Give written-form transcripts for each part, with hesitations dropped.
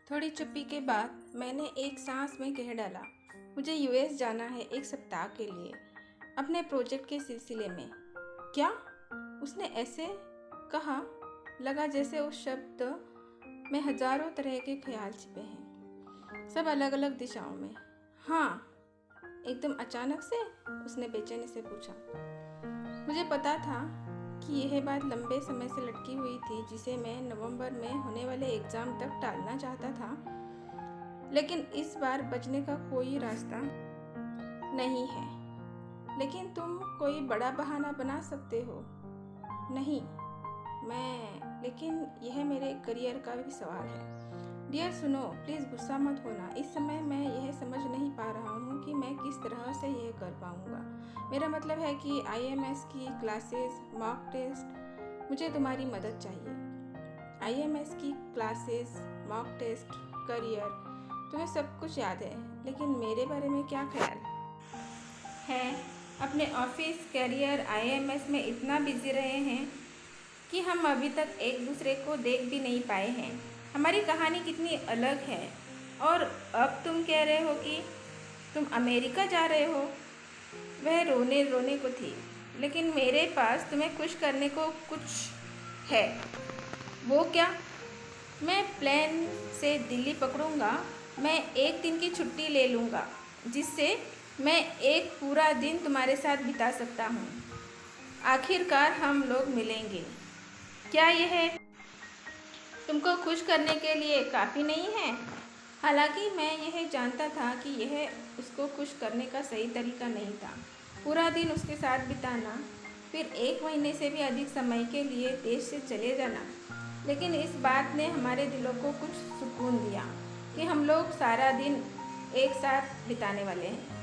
थोड़ी चुप्पी के बाद मैंने एक सांस में कह डाला, मुझे यूएस जाना है 1 सप्ताह के लिए, अपने प्रोजेक्ट के सिलसिले में। क्या? उसने ऐसे कहा, लगा जैसे उस शब्द में हजारों तरह के ख्याल छिपे हैं, सब अलग अलग दिशाओं में। हाँ, एकदम अचानक से? उसने बेचैनी से पूछा। मुझे पता था कि यह बात लंबे समय से लटकी हुई थी, जिसे मैं नवंबर में होने वाले एग्ज़ाम तक टालना चाहता था, लेकिन इस बार बचने का कोई रास्ता नहीं है। लेकिन तुम कोई बड़ा बहाना बना सकते हो। नहीं, लेकिन यह मेरे करियर का भी सवाल है। डियर सुनो, प्लीज़ गुस्सा मत होना। इस समय मैं यह समझ नहीं पा रहा हूँ कि मैं किस तरह से यह कर पाऊँगा। मेरा मतलब है कि IMS की क्लासेस, मॉक टेस्ट, मुझे तुम्हारी मदद चाहिए। IMS की क्लासेस, मॉक टेस्ट, करियर, तुम्हें सब कुछ याद है, लेकिन मेरे बारे में क्या ख्याल है? अपने ऑफिस, करियर, IMS में इतना बिजी रहे हैं कि हम अभी तक एक दूसरे को देख भी नहीं पाए हैं। हमारी कहानी कितनी अलग है। और अब तुम कह रहे हो कि तुम अमेरिका जा रहे हो। वह रोने रोने को थी, लेकिन मेरे पास तुम्हें खुश करने को कुछ है। वो क्या? मैं प्लेन से दिल्ली पकड़ूंगा। मैं 1 दिन की छुट्टी ले लूँगा, जिससे मैं एक पूरा दिन तुम्हारे साथ बिता सकता हूँ। आखिरकार हम लोग मिलेंगे। क्या यह तुमको खुश करने के लिए काफ़ी नहीं है? हालांकि मैं यह जानता था कि यह उसको खुश करने का सही तरीका नहीं था। पूरा दिन उसके साथ बिताना, फिर 1 महीने से भी अधिक समय के लिए देश से चले जाना। लेकिन इस बात ने हमारे दिलों को कुछ सुकून दिया कि हम लोग सारा दिन एक साथ बिताने वाले हैं।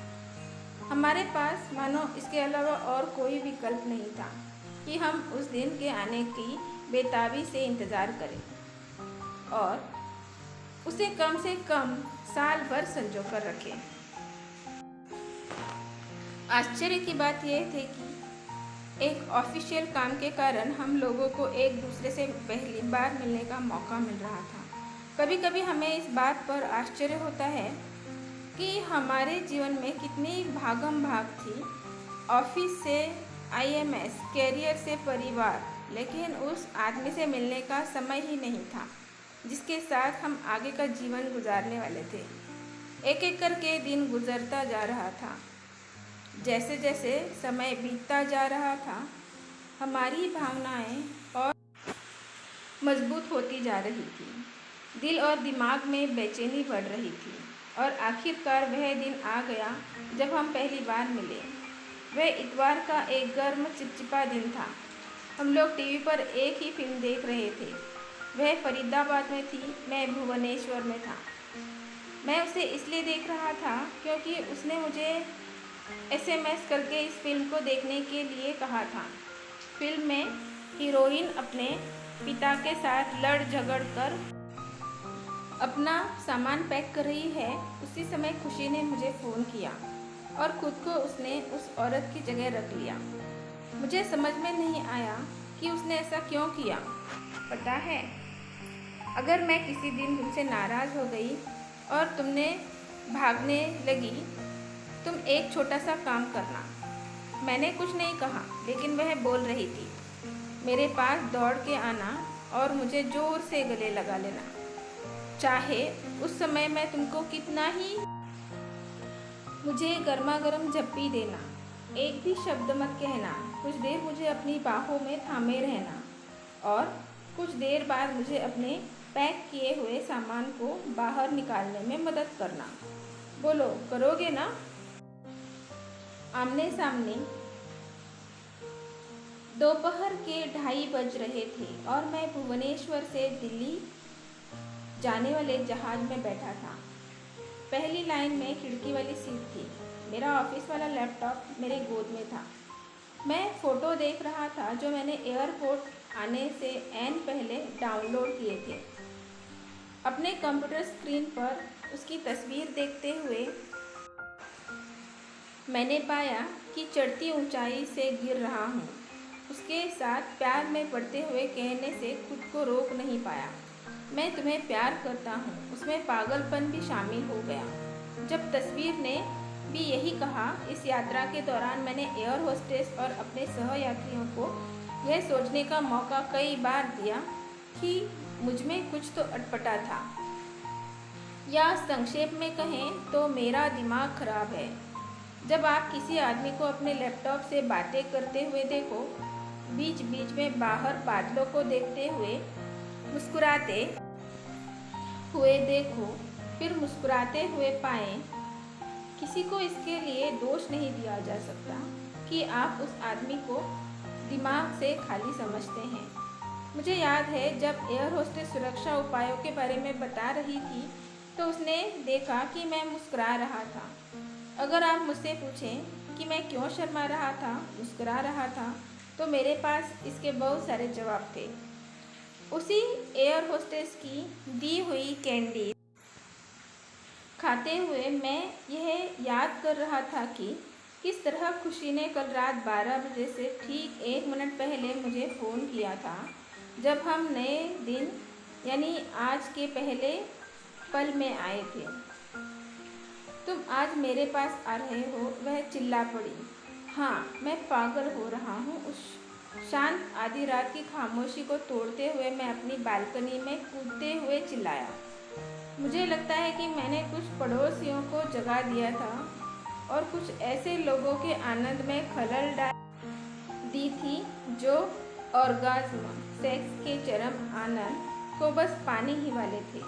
हमारे पास मानो इसके अलावा और कोई विकल्प नहीं था कि हम उस दिन के आने की बेताबी से इंतज़ार करें और उसे कम से कम साल भर संजो कर रखें। आश्चर्य की बात यह थी कि एक ऑफिशियल काम के कारण हम लोगों को एक दूसरे से पहली बार मिलने का मौका मिल रहा था। कभी कभी हमें इस बात पर आश्चर्य होता है कि हमारे जीवन में कितनी भागम भाग थी। ऑफिस से IMS, कैरियर से परिवार, लेकिन उस आदमी से मिलने का समय ही नहीं था जिसके साथ हम आगे का जीवन गुजारने वाले थे। एक एक करके दिन गुजरता जा रहा था। जैसे जैसे समय बीतता जा रहा था, हमारी भावनाएं और मजबूत होती जा रही थी। दिल और दिमाग में बेचैनी बढ़ रही थी और आखिरकार वह दिन आ गया जब हम पहली बार मिले। वह इतवार का एक गर्म चिपचिपा दिन था। हम लोग टीवी पर एक ही फिल्म देख रहे थे। वह फरीदाबाद में थी, मैं भुवनेश्वर में था। मैं उसे इसलिए देख रहा था क्योंकि उसने मुझे SMS करके इस फिल्म को देखने के लिए कहा था। फिल्म में हीरोइन अपने पिता के साथ लड़ झगड़ कर अपना सामान पैक कर रही है। उसी समय खुशी ने मुझे फ़ोन किया और खुद को उसने उस औरत की जगह रख लिया। मुझे समझ में नहीं आया कि उसने ऐसा क्यों किया। पता है, अगर मैं किसी दिन तुमसे नाराज़ हो गई और तुमने भागने लगी, तुम एक छोटा सा काम करना। मैंने कुछ नहीं कहा, लेकिन वह बोल रही थी। मेरे पास दौड़ के आना और मुझे ज़ोर से गले लगा लेना। चाहे उस समय मैं तुमको कितना ही मुझे गर्मा गर्म झप्पी देना। एक भी शब्द मत कहना। कुछ देर मुझे अपनी बाहों में थामे रहना और कुछ देर बाद मुझे अपने पैक किए हुए सामान को बाहर निकालने में मदद करना। बोलो, करोगे ना? आमने सामने दोपहर के 2:30 बज रहे थे और मैं भुवनेश्वर से दिल्ली जाने वाले जहाज में बैठा था। पहली लाइन में खिड़की वाली सीट थी। मेरा ऑफिस वाला लैपटॉप मेरे गोद में था। मैं फ़ोटो देख रहा था जो मैंने एयरपोर्ट आने से ऐन पहले डाउनलोड किए थे। अपने कंप्यूटर स्क्रीन पर उसकी तस्वीर देखते हुए मैंने पाया कि चढ़ती ऊंचाई से गिर रहा हूँ। उसके साथ प्यार में पड़ते हुए कहने से खुद को रोक नहीं पाया। मैं तुम्हें प्यार करता हूँ उसमें पागलपन भी शामिल हो गया। जब तस्वीर ने भी यही कहा। इस यात्रा के दौरान मैंने एयर होस्टेस और अपने सहयात्रियों को यह सोचने का मौका कई बार दिया कि मुझमें कुछ तो अटपटा था, या संक्षेप में कहें तो मेरा दिमाग खराब है। जब आप किसी आदमी को अपने लैपटॉप से बातें करते हुए देखो, बीच बीच में बाहर बादलों को देखते हुए मुस्कुराते हुए देखो, फिर मुस्कुराते हुए पाएं, किसी को इसके लिए दोष नहीं दिया जा सकता कि आप उस आदमी को दिमाग से खाली समझते हैं। मुझे याद है जब एयर होस्टेस सुरक्षा उपायों के बारे में बता रही थी तो उसने देखा कि मैं मुस्कुरा रहा था। अगर आप मुझसे पूछें कि मैं क्यों शर्मा रहा था, मुस्कुरा रहा था, तो मेरे पास इसके बहुत सारे जवाब थे। उसी एयर होस्टेस की दी हुई कैंडी खाते हुए मैं यह याद कर रहा था कि किस तरह खुशी ने कल रात 12 बजे से ठीक 1 मिनट पहले मुझे फ़ोन किया था, जब हम नए दिन यानी आज के पहले पल में आए थे। तुम आज मेरे पास आ रहे हो, वह चिल्ला पड़ी। हाँ, मैं पागल हो रहा हूँ। उस शांत आधी रात की खामोशी को तोड़ते हुए मैं अपनी बालकनी में कूदते हुए चिल्लाया। मुझे लगता है कि मैंने कुछ पड़ोसियों को जगा दिया था और कुछ ऐसे लोगों के आनंद में खलल डाल दी थी जो ऑर्गाज्म, सेक्स के चरम आनंद को बस पाने ही वाले थे।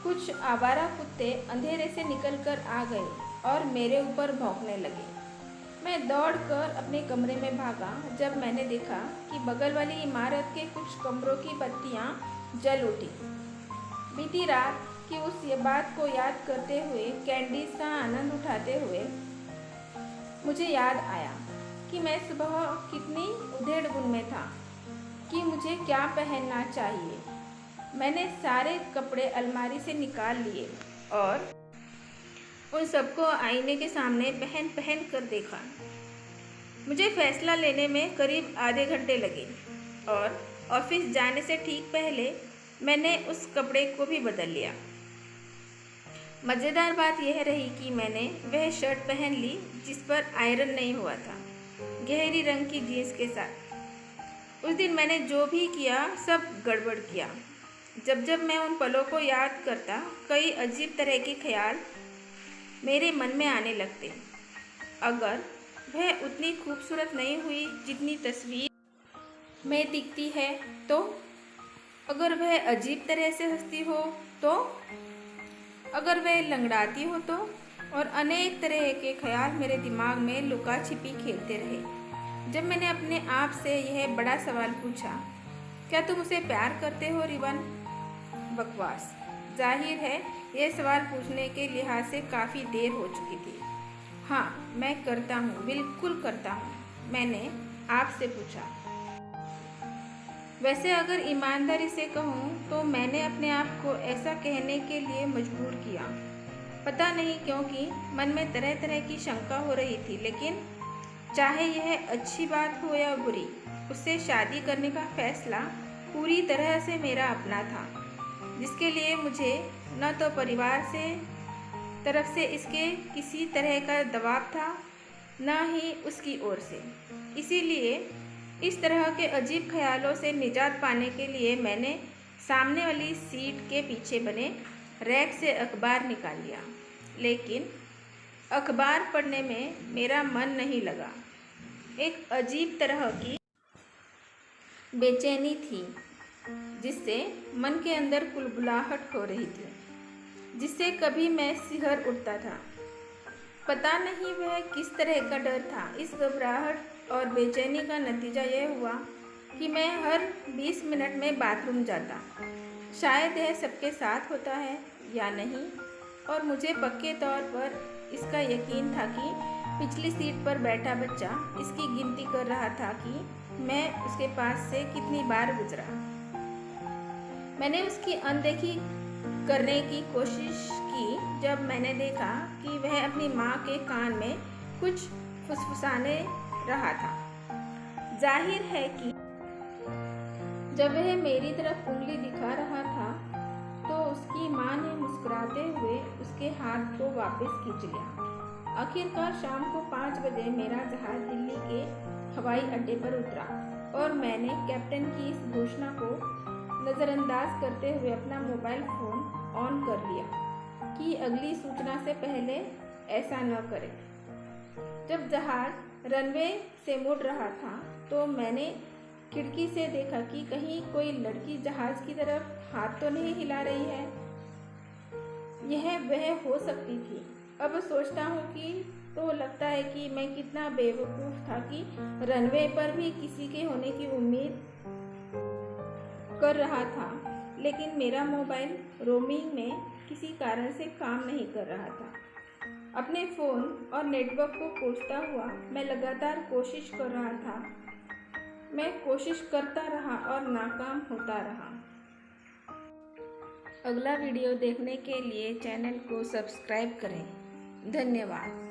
कुछ आवारा कुत्ते अंधेरे से निकलकर आ गए और मेरे ऊपर भौंकने लगे। मैं दौड़कर अपने कमरे में भागा जब मैंने देखा कि बगल वाली इमारत के कुछ कमरों की बत्तियां जल उठी। बीती रात की उस बात को याद करते हुए, कैंडीज का आनंद उठाते हुए मुझे याद आया कि मैं सुबह कितनी उधेड़-बुन में था कि मुझे क्या पहनना चाहिए। मैंने सारे कपड़े अलमारी से निकाल लिए और उन सबको आईने के सामने पहन पहन कर देखा। मुझे फैसला लेने में करीब आधे घंटे लगे और ऑफिस जाने से ठीक पहले मैंने उस कपड़े को भी बदल लिया। मज़ेदार बात यह रही कि मैंने वह शर्ट पहन ली जिस पर आयरन नहीं हुआ था, गहरी रंग की जीन्स के साथ। उस दिन मैंने जो भी किया सब गड़बड़ किया। जब जब मैं उन पलों को याद करता, कई अजीब तरह के ख्याल मेरे मन में आने लगते। अगर वह उतनी खूबसूरत नहीं हुई जितनी तस्वीर में दिखती है तो? अगर वह अजीब तरह से हंसती हो तो? अगर वह लंगड़ाती हो तो? और अनेक तरह के ख्याल मेरे दिमाग में लुका छिपी खेलते रहे। जब मैंने अपने आप से यह बड़ा सवाल पूछा, क्या तुम उसे प्यार करते हो रिवन? बकवास। जाहिर है यह सवाल पूछने के लिहाज से काफ़ी देर हो चुकी थी। हाँ, मैं करता हूँ, बिल्कुल करता हूँ, मैंने आपसे पूछा। वैसे अगर ईमानदारी से कहूँ तो मैंने अपने आप को ऐसा कहने के लिए मजबूर किया। पता नहीं क्योंकि मन में तरह तरह की शंका हो रही थी, लेकिन चाहे यह अच्छी बात हो या बुरी, उससे शादी करने का फैसला पूरी तरह से मेरा अपना था, जिसके लिए मुझे न तो परिवार से तरफ से इसके किसी तरह का दबाव था, न ही उसकी ओर से। इसीलिए इस तरह के अजीब ख्यालों से निजात पाने के लिए मैंने सामने वाली सीट के पीछे बने रैक से अखबार निकाल लिया। लेकिन अखबार पढ़ने में मेरा मन नहीं लगा। एक अजीब तरह की बेचैनी थी जिससे मन के अंदर कुलबुलाहट हो रही थी, जिससे कभी मैं सिहर उठता था। पता नहीं वह किस तरह का डर था। इस घबराहट और बेचैनी का नतीजा यह हुआ कि मैं हर 20 मिनट में बाथरूम जाता। शायद यह सबके साथ होता है या नहीं, और मुझे पक्के तौर पर इसका यकीन था कि पिछली सीट पर बैठा बच्चा इसकी गिनती कर रहा था कि मैं उसके पास से कितनी बार गुजरा। मैंने उसकी अनदेखी करने की कोशिश की जब मैंने देखा कि वह अपनी माँ के कान में कुछ फुसफुसाने रहा था। जाहिर है कि जब वह मेरी तरफ उंगली दिखा रहा था चिल्लाते हुए उसके हाथ को वापस खींच लिया। आखिरकार शाम को 5 बजे मेरा जहाज दिल्ली के हवाई अड्डे पर उतरा और मैंने कैप्टन की इस घोषणा को नज़रअंदाज करते हुए अपना मोबाइल फ़ोन ऑन कर लिया कि अगली सूचना से पहले ऐसा न करें। जब जहाज रनवे से मुड़ रहा था तो मैंने खिड़की से देखा कि कहीं कोई लड़की जहाज की तरफ हाथ तो नहीं हिला रही है। यह वह हो सकती थी। अब सोचता हूँ कि तो लगता है कि मैं कितना बेवकूफ़ था कि रनवे पर भी किसी के होने की उम्मीद कर रहा था, लेकिन मेरा मोबाइल रोमिंग में किसी कारण से काम नहीं कर रहा था। अपने फ़ोन और नेटवर्क को कोसता हुआ मैं लगातार कोशिश कर रहा था। मैं कोशिश करता रहा और नाकाम होता रहा। अगला वीडियो देखने के लिए चैनल को सब्सक्राइब करें। धन्यवाद।